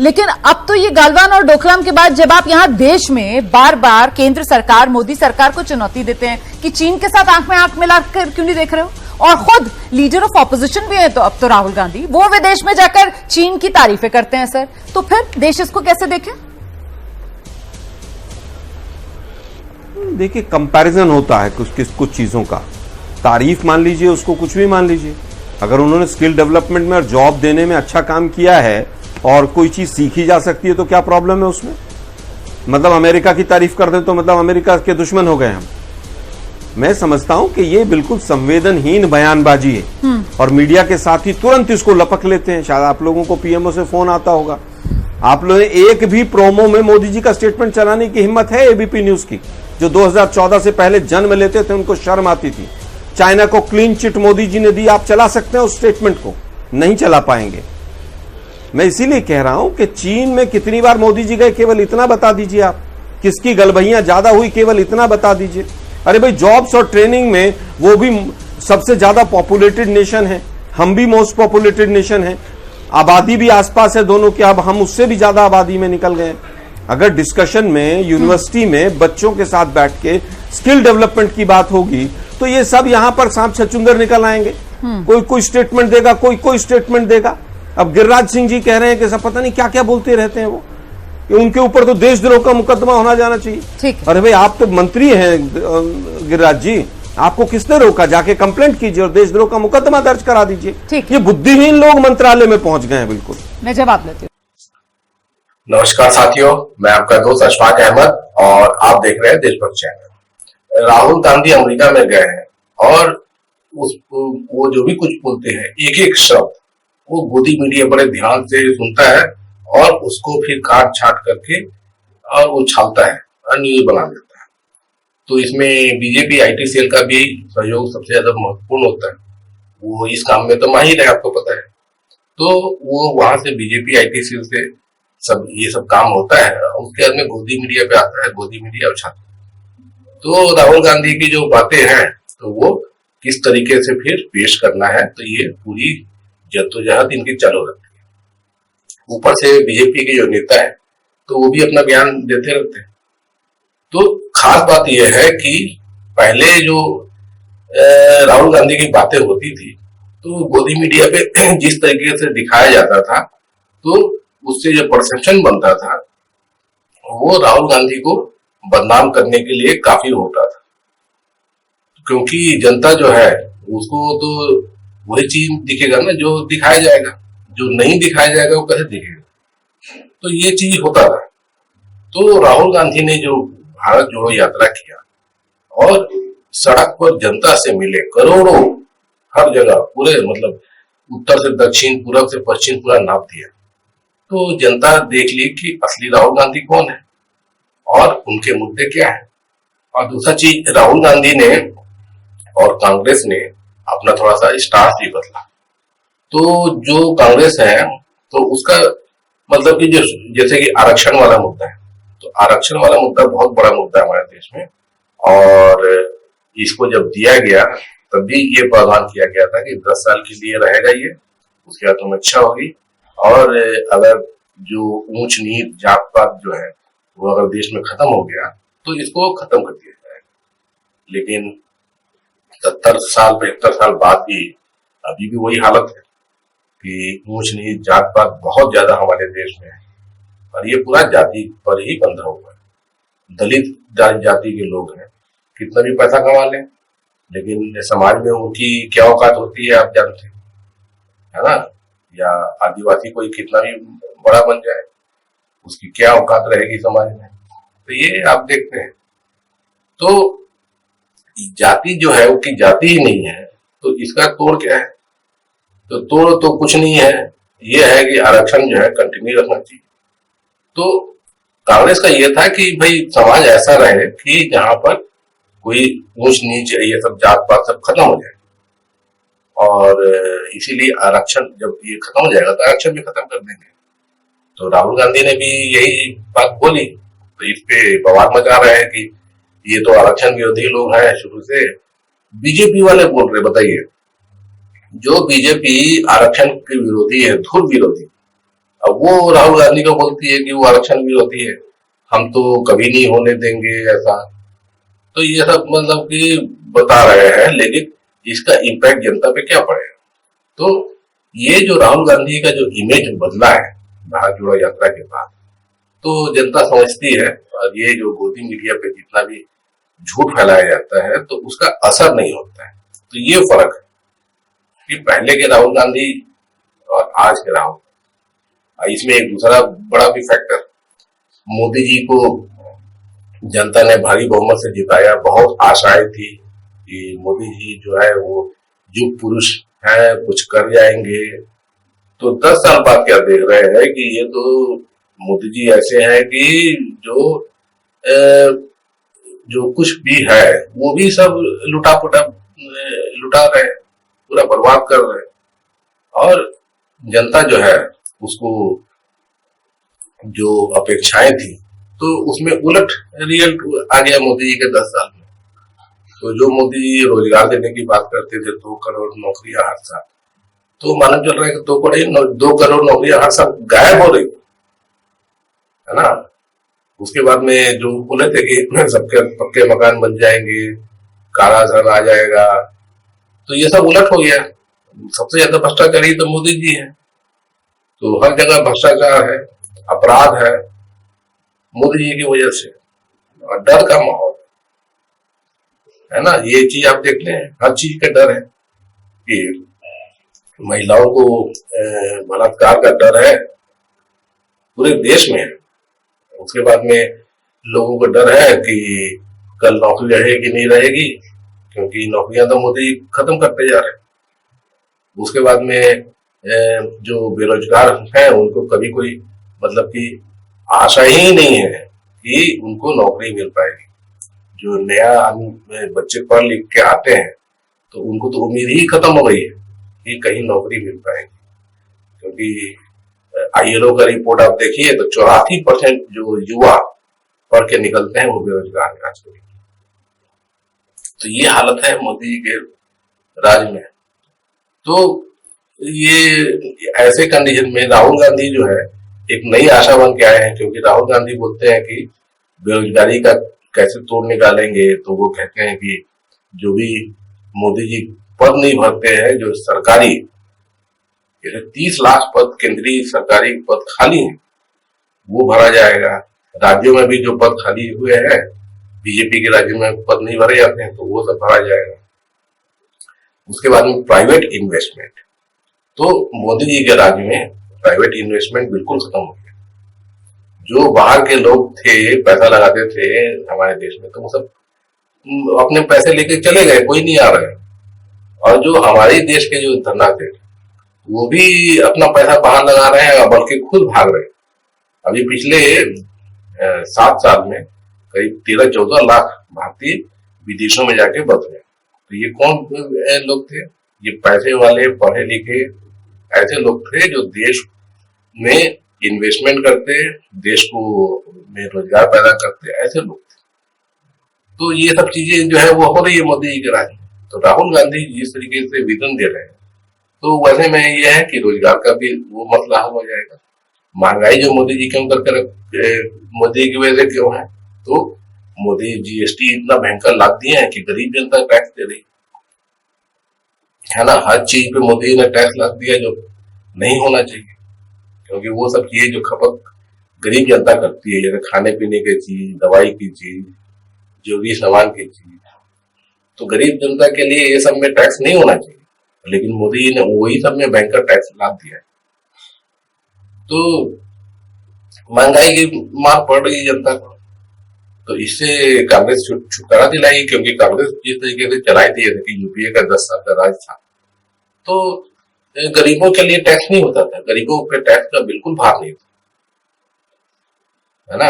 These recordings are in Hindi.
लेकिन अब तो ये गालवान और डोकलाम के बाद जब आप यहाँ देश में बार बार केंद्र सरकार, मोदी सरकार को चुनौती देते हैं कि चीन के साथ आंख में आंख मिलाकर क्यों नहीं देख रहे हो, और खुद लीडर ऑफ ऑपोजिशन भी है तो अब तो राहुल गांधी, वो विदेश में जाकर चीन की तारीफें करते हैं सर, तो फिर देश इसको कैसे देखे? देखिए, कंपैरिजन होता है कुछ चीजों का। तारीफ मान लीजिए, उसको कुछ भी मान लीजिए। अगर उन्होंने स्किल डेवलपमेंट में और जॉब देने में अच्छा काम किया है और कोई चीज सीखी जा सकती है तो क्या प्रॉब्लम है उसमें? मतलब अमेरिका की तारीफ कर दें तो मतलब अमेरिका के दुश्मन हो गए हम। मैं समझता हूं कि ये बिल्कुल संवेदनहीन बयानबाजी है और मीडिया के साथ ही तुरंत इसको लपक लेते हैं। शायद आप लोगों को पीएमओ से फोन आता होगा, आप लोगों ने एक भी प्रोमो में मोदी जी का स्टेटमेंट चलाने की हिम्मत है एबीपी न्यूज की? जो 2014 से पहले जन्म लेते थे उनको शर्म आती थी। चाइना को क्लीन चिट मोदी जी ने दी, आप चला सकते हैं उस स्टेटमेंट को? नहीं चला पाएंगे। मैं इसीलिए कह रहा हूं कि चीन में कितनी बार मोदी जी गए, केवल इतना बता दीजिए। आप किसकी गलबहियां ज्यादा हुई, केवल इतना बता दीजिए। अरे भाई, जॉब्स और ट्रेनिंग में वो भी सबसे ज्यादा पॉपुलेटेड नेशन है, हम भी मोस्ट पॉपुलेटेड नेशन है, आबादी भी आसपास है दोनों की, अब हम उससे भी ज्यादा आबादी में निकल गए। अगर डिस्कशन में यूनिवर्सिटी में बच्चों के साथ बैठ के स्किल डेवलपमेंट की बात होगी तो ये सब यहां पर सांप छचुंदर निकल आएंगे। कोई स्टेटमेंट देगा, कोई स्टेटमेंट देगा। अब गिरिराज सिंह जी कह रहे हैं कि सब पता नहीं क्या क्या बोलते रहते हैं वो, कि उनके ऊपर तो देशद्रोह का मुकदमा होना जाना चाहिए। अरे भाई, आप तो मंत्री हैं गिरिराज जी, आपको किसने रोका? जाके कंप्लेंट कीजिए और देशद्रोह का मुकदमा दर्ज करा दीजिए। ये बुद्धिहीन लोग मंत्रालय में पहुंच गए हैं। बिल्कुल, मैं जवाब लेती हूँ। नमस्कार साथियों, मैं आपका दोस्त अशफाक अहमद और आप देख रहे हैं देशभक्त चैनल। राहुल गांधी अमेरिका में गए हैं और वो जो भी कुछ बोलते हैं, एक एक शब्द वो मोदी मीडिया बड़े ध्यान से सुनता है और उसको फिर काट छाट करके और उछालता है और न्यूज बना देता है। तो इसमें बीजेपी आईटी सेल का भी सहयोग सबसे ज्यादा महत्वपूर्ण होता है। वो इस काम में तो माहिर है, आपको पता है। तो वो वहां से बीजेपी आईटी सेल से ये सब काम होता है। उसके बाद में गोदी मीडिया पे आता है, गोदी मीडिया उछाता है। तो राहुल गांधी की जो बातें हैं तो वो किस तरीके से फिर पेश करना है, तो ये पूरी जद्दोजहद इनकी चालू रहती है। ऊपर से बीजेपी के जो नेता है तो वो भी अपना बयान देते रहते हैं। तो खास बात यह है कि पहले जो राहुल गांधी की बातें होती थी तो गोदी मीडिया पे जिस तरीके से दिखाया जाता था तो उससे जो परसेप्शन बनता था वो राहुल गांधी को बदनाम करने के लिए काफी होता था, क्योंकि जनता जो है उसको तो वही चीज दिखेगा ना जो दिखाया जाएगा, जो नहीं दिखाया जाएगा वो कैसे दिखेगा। तो ये चीज होता था। तो राहुल गांधी ने जो भारत जोड़ो यात्रा किया और सड़क पर जनता से मिले, करोड़ों, हर जगह, पूरे मतलब उत्तर से दक्षिण, पूरब से पश्चिम पूरा नाप दिया। तो जनता देख ली कि असली राहुल गांधी कौन है और उनके मुद्दे क्या है। और दूसरा चीज, राहुल गांधी ने और कांग्रेस ने अपना थोड़ा सा स्टांस भी बदला। तो जो कांग्रेस है तो उसका मतलब कि जो जैसे कि आरक्षण वाला मुद्दा है, तो आरक्षण वाला मुद्दा बहुत बड़ा मुद्दा है हमारे देश में, और इसको जब दिया गया तब भी ये प्रावधान किया गया था कि 10 साल के लिए रहेगा ये, उसके बाद समीक्षा होगी और अगर जो ऊंच नीच जात पात जो है वो अगर देश में खत्म हो गया तो इसको खत्म कर दिया जाएगा। लेकिन 70 साल 72 साल बाद भी अभी भी वही हालत है कि ऊंच नीच जात पात बहुत ज्यादा हमारे देश में है और ये पूरा जाति पर ही बंधा हुआ है। दलित जाति के लोग हैं, कितना भी पैसा कमा लें लेकिन समाज में उनकी क्या औकात होती है आप जानते हैं, है ना। या आदिवासी कोई कितना भी बड़ा बन जाए उसकी क्या औकात रहेगी समाज में, तो ये आप देखते हैं। तो जाति जो है वो की जाति ही नहीं है, तो इसका तोड़ क्या है? तो तोड़ तो कुछ नहीं है, ये है कि आरक्षण जो है कंटिन्यू रखना चाहिए। तो कांग्रेस का ये था कि भाई समाज ऐसा रहे कि जहां पर कोई ऊंच नीच ये सब जात पात सब खत्म हो जाए, और इसीलिए आरक्षण जब ये खत्म हो जाएगा तो आरक्षण भी खत्म कर देंगे। तो राहुल गांधी ने भी यही बात बोली, तो इस पे बवाल मचा रहे हैं कि ये तो आरक्षण विरोधी लोग हैं शुरू से। बीजेपी वाले बोल रहे, बताइए, जो बीजेपी आरक्षण के विरोधी है, धुर विरोधी, अब वो राहुल गांधी को बोलती है कि वो आरक्षण भी होती है, हम तो कभी नहीं होने देंगे ऐसा। तो ये सब मतलब कि बता रहे हैं, लेकिन इसका इम्पैक्ट जनता पे क्या पड़ेगा? तो ये जो राहुल गांधी का जो इमेज बदला है भारत जोड़ो यात्रा के बाद, तो जनता समझती है, और ये जो गोदी मीडिया पे जितना भी झूठ फैलाया जाता है तो उसका असर नहीं होता है। तो ये फर्क है कि पहले के राहुल गांधी और आज के राहुल, इसमें एक दूसरा बड़ा भी फैक्टर, मोदी जी को जनता ने भारी बहुमत से जिताया, बहुत आशाएं थी कि मोदी जी जो है वो युग पुरुष है, कुछ कर जाएंगे। तो 10 साल बाद क्या देख रहे हैं कि ये तो मोदी जी ऐसे हैं कि जो कुछ भी है वो भी सब लुटा रहे हैं, पूरा बर्बाद कर रहे हैं। और जनता जो है उसको जो अपेक्षाएं थी तो उसमें उलट रिजल्ट आ गया मोदी जी के 10 साल में। तो जो मोदी जी रोजगार देने की बात करते थे, 2 करोड़ नौकरियां हर साल, तो मालूम चल रहा है कि 2 करोड़ नौकरियां हर साल गायब हो रही है ना। उसके बाद में जो बोले थे कि सबके पक्के मकान बन जाएंगे, काला धन आ जाएगा, तो ये सब उलट हो गया। सबसे ज्यादा भ्रष्टाचारी तो मोदी जी है, तो हर जगह भ्रष्टाचार है, अपराध है मोदी जी की वजह से, और डर का माहौल है ना। ये चीज आप देख लें, हर चीज का डर है कि महिलाओं को बलात्कार का डर है पूरे देश में। उसके बाद में लोगों को डर है कि कल नौकरी रहेगी नहीं रहेगी, क्योंकि नौकरियां तो मोदी खत्म करते जा रहे हैं। उसके बाद में जो बेरोजगार हैं उनको कभी कोई मतलब कि आशा ही नहीं है कि उनको नौकरी मिल पाएगी। जो नया बच्चे पढ़ लिख के आते हैं तो उनको तो उम्मीद ही खत्म हो गई है कि कहीं नौकरी मिल पाएगी, क्योंकि ILO का रिपोर्ट आप देखिए तो 84% जो युवा पढ़ के निकलते हैं वो बेरोजगार हैं आजकल। तो ये हालत है मोदी के राज में। तो ये ऐसे कंडीशन में राहुल गांधी जो है एक नई आशा बन के आए हैं, क्योंकि राहुल गांधी बोलते हैं कि बेरोजगारी का कैसे तोड़ निकालेंगे। तो वो कहते हैं कि जो भी मोदी जी पद नहीं भरते हैं जो सरकारी, जैसे 30 लाख पद केंद्रीय सरकारी पद खाली हैं वो भरा जाएगा। राज्यों में भी जो पद खाली हुए हैं, बीजेपी के राज्यों में पद नहीं भरे जाते हैं तो वो सब भरा जाएगा। उसके बाद में प्राइवेट इन्वेस्टमेंट, तो मोदी जी के राज्य में प्राइवेट इन्वेस्टमेंट बिल्कुल खत्म हो गया। जो बाहर के लोग थे पैसा लगाते थे हमारे देश में, तो वो सब अपने पैसे लेके चले गए, कोई नहीं आ रहा है। और जो हमारे देश के जो धनराज थे वो भी अपना पैसा बाहर लगा रहे हैं, बल्कि खुद भाग रहे हैं। अभी पिछले 7 साल में करीब 13-14 लाख भारतीय विदेशों में जाके बस गए। तो ये कौन लोग थे? ये पैसे वाले पढ़े लिखे ऐसे लोग थे जो देश में इन्वेस्टमेंट करते, देश को में रोजगार पैदा करते, ऐसे लोग थे। तो ये सब चीजें जो है वो हो रही है मोदी जी के राज में। तो राहुल गांधी जिस तरीके से विजन दे रहे हैं, तो वैसे में ये है कि रोजगार का भी वो मसला हल हो जाएगा। महंगाई जो मोदी जी क्यों मोदी की वजह से क्यों है? तो मोदी GST इतना भयंकर लाद दिए हैं कि गरीब जनता टैक्स दे रही है ना। हर चीज पे मोदी ने टैक्स लाद दिया जो नहीं होना चाहिए, क्योंकि वो सब चीजें जो खपत गरीब जनता करती है, जैसे खाने पीने की चीज, दवाई की चीज, जो भी सामान की चीज, तो गरीब जनता के लिए ये सब में टैक्स नहीं होना चाहिए, लेकिन मोदी जी ने वही सब में भयंकर टैक्स लाद दिया है। तो महंगाई की मार पड़ रही है जनता को। तो इससे कांग्रेस छुटकारा दिलाई, क्योंकि कांग्रेस जिस तरीके से चलाई थी, जैसे कि UPA का 10 साल का राज था, तो गरीबों के लिए टैक्स नहीं होता था, गरीबों पे टैक्स का बिल्कुल भार नहीं था, है ना।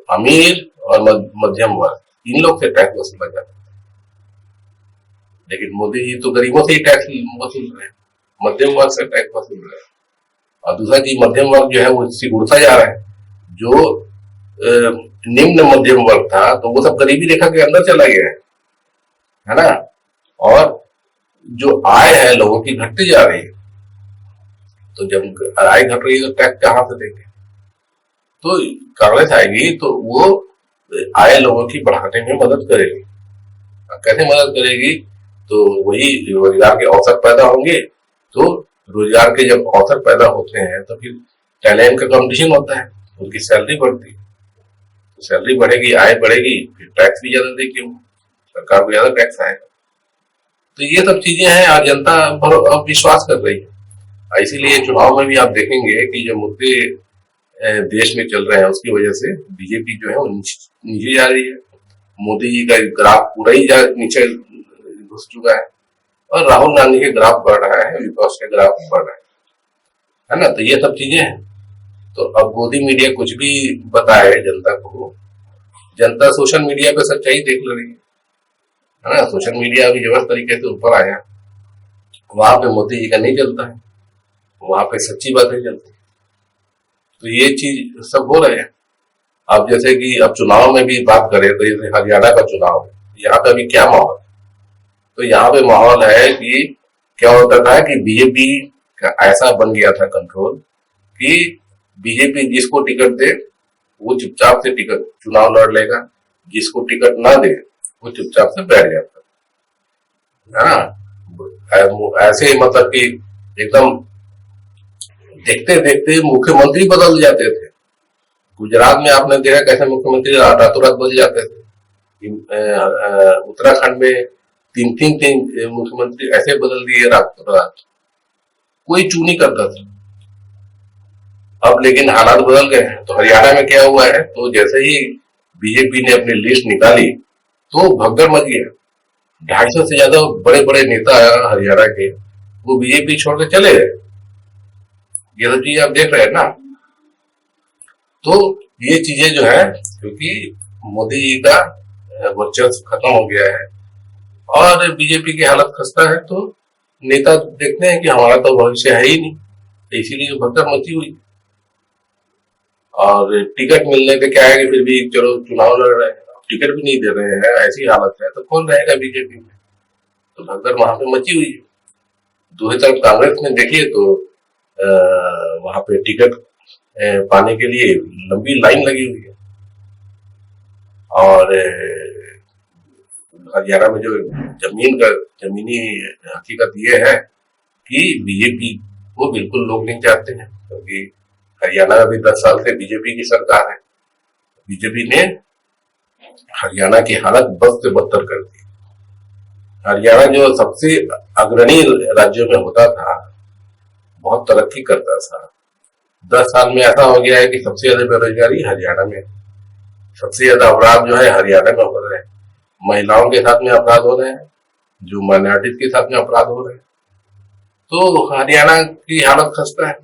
अमीर और मध्यम वर्ग इन लोग से टैक्स वसूला जाता था, लेकिन मोदी जी तो गरीबों से ही टैक्स वसूल रहे हैं, मध्यम वर्ग से टैक्स वसूल रहे हैं। और दूसरा चीज, मध्यम वर्ग जो है वो सिकुड़ता जा रहा है। जो निम्न मध्यम वर्ग था तो वो सब गरीबी रेखा के अंदर चला गया है ना। और जो आय है लोगों की घटती जा रही है। तो जब आय घट रही है तो टैक्स कहाँ से देंगे? तो कांग्रेस आएगी तो वो आए लोगों की बढ़ाने में मदद करेगी। कैसे मदद करेगी? तो वही रोजगार के अवसर पैदा होंगे। तो रोजगार के जब अवसर पैदा होते हैं तो फिर टैलेंट का कंपटीशन होता है, उनकी सैलरी बढ़ती है। तो सैलरी बढ़ेगी, आय बढ़ेगी, फिर टैक्स भी ज्यादा देगी, सरकार को ज्यादा टैक्स आएगा। तो ये सब चीजें हैं और जनता अब विश्वास कर रही है। इसीलिए चुनाव में भी आप देखेंगे कि जो मुद्दे देश में चल रहे हैं उसकी वजह से बीजेपी जो है वो नीचे जा रही है। मोदी जी का ग्राफ पूरा ही नीचे घुस चुका है और राहुल गांधी के ग्राफ बढ़ रहा है, विपक्ष के ग्राफ बढ़ रहा है ना। तो ये सब चीजें हैं। तो अब मोदी मीडिया कुछ भी बताए जनता को, जनता सोशल मीडिया पे सच्चाई देख रही है ना। सोशल मीडिया अभी जबरदस्त तरीके से ऊपर आया, वहां पे मोदी जी का नहीं चलता है, वहां पे सच्ची बातें चलती है। तो ये चीज सब हो रहे हैं। अब जैसे कि अब चुनाव में भी बात करें तो जैसे हरियाणा का चुनाव है, यहाँ पे अभी क्या माहौल? तो यहाँ पे माहौल है कि क्या होता था कि बीजेपी का ऐसा बन गया था कंट्रोल कि बीजेपी जिसको टिकट दे वो चुपचाप से टिकट चुनाव लड़ लेगा, जिसको टिकट ना दे वो चुपचाप से बैठ जाता है। ऐसे मतलब कि एकदम देखते देखते मुख्यमंत्री बदल जाते थे। गुजरात में आपने देखा कैसे मुख्यमंत्री रातों रात बदल जाते थे। उत्तराखंड में तीन मुख्यमंत्री ऐसे बदल दिए रातों रात, कोई चू नहीं करता था। अब लेकिन हालात बदल गए हैं। तो हरियाणा में क्या हुआ है, तो जैसे ही बीजेपी ने अपनी लिस्ट निकाली तो भगदड़ मच गया। 250 से ज्यादा बड़े बड़े नेता हरियाणा के वो बीजेपी छोड़ के चले गए। ये सब चीजें आप देख रहे हैं ना। तो ये चीजें जो है, क्योंकि मोदी जी का वर्चस्व खत्म हो गया है और बीजेपी की हालत खस्ता है, तो नेता देखते हैं कि हमारा तो भविष्य है ही नहीं, तो इसीलिए भगदड़ मची हुई। और टिकट मिलने पे क्या है कि फिर भी चलो चुनाव लड़ रहे हैं, टिकट भी नहीं दे रहे हैं, ऐसी हालत है तो कौन रहेगा बीजेपी में? तो भगदड़ वहां पे मची हुई है। दूसरी तरफ कांग्रेस में देखिए तो वहां पे टिकट पाने के लिए लंबी लाइन लगी हुई है। और हरियाणा में जो जमीनी हकीकत ये है कि बीजेपी को बिल्कुल लोग नहीं चाहते हैं, क्योंकि हरियाणा में भी 10 साल से बीजेपी की सरकार है। बीजेपी ने हरियाणा की हालत बद से बदतर कर दी। हरियाणा जो सबसे अग्रणी राज्यों में होता था, बहुत तरक्की करता था, 10 साल में ऐसा हो गया है कि सबसे ज्यादा बेरोजगारी हरियाणा में, सबसे ज्यादा अपराध जो है हरियाणा में हो रहे हैं। महिलाओं के साथ में अपराध हो रहे हैं, जो माइनॉरिटीज के साथ में अपराध हो रहे हैं। तो हरियाणा की हालत खस्ता है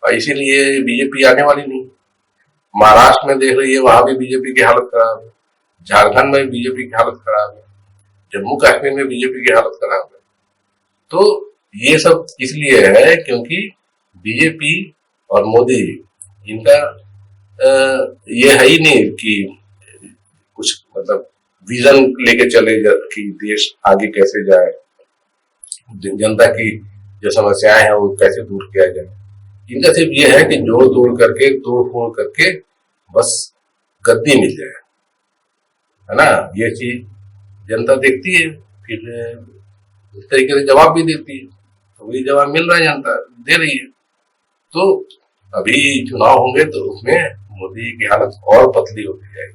और इसीलिए बीजेपी आने वाली नहीं। महाराष्ट्र में देख रही है, वहां भी बीजेपी की हालत खराब है, झारखंड में बीजेपी की हालत खराब है, जम्मू कश्मीर में बीजेपी की हालत खराब है। तो ये सब इसलिए है क्योंकि बीजेपी और मोदी इनका ये है ही नहीं कि कुछ मतलब विजन लेके चले कि देश आगे कैसे जाए, जनता की जो समस्याएं हैं वो कैसे दूर किया जाए। इनका सिर्फ ये है कि तोड़ फोड़ करके बस गद्दी मिल जाए, है ना। ये चीज जनता देखती है, फिर इस तरीके से जवाब भी देती है, तो वही जवाब मिल रहा है, जनता दे रही है। तो अभी चुनाव होंगे तो उसमें मोदी की हालत और पतली होती जाएगी।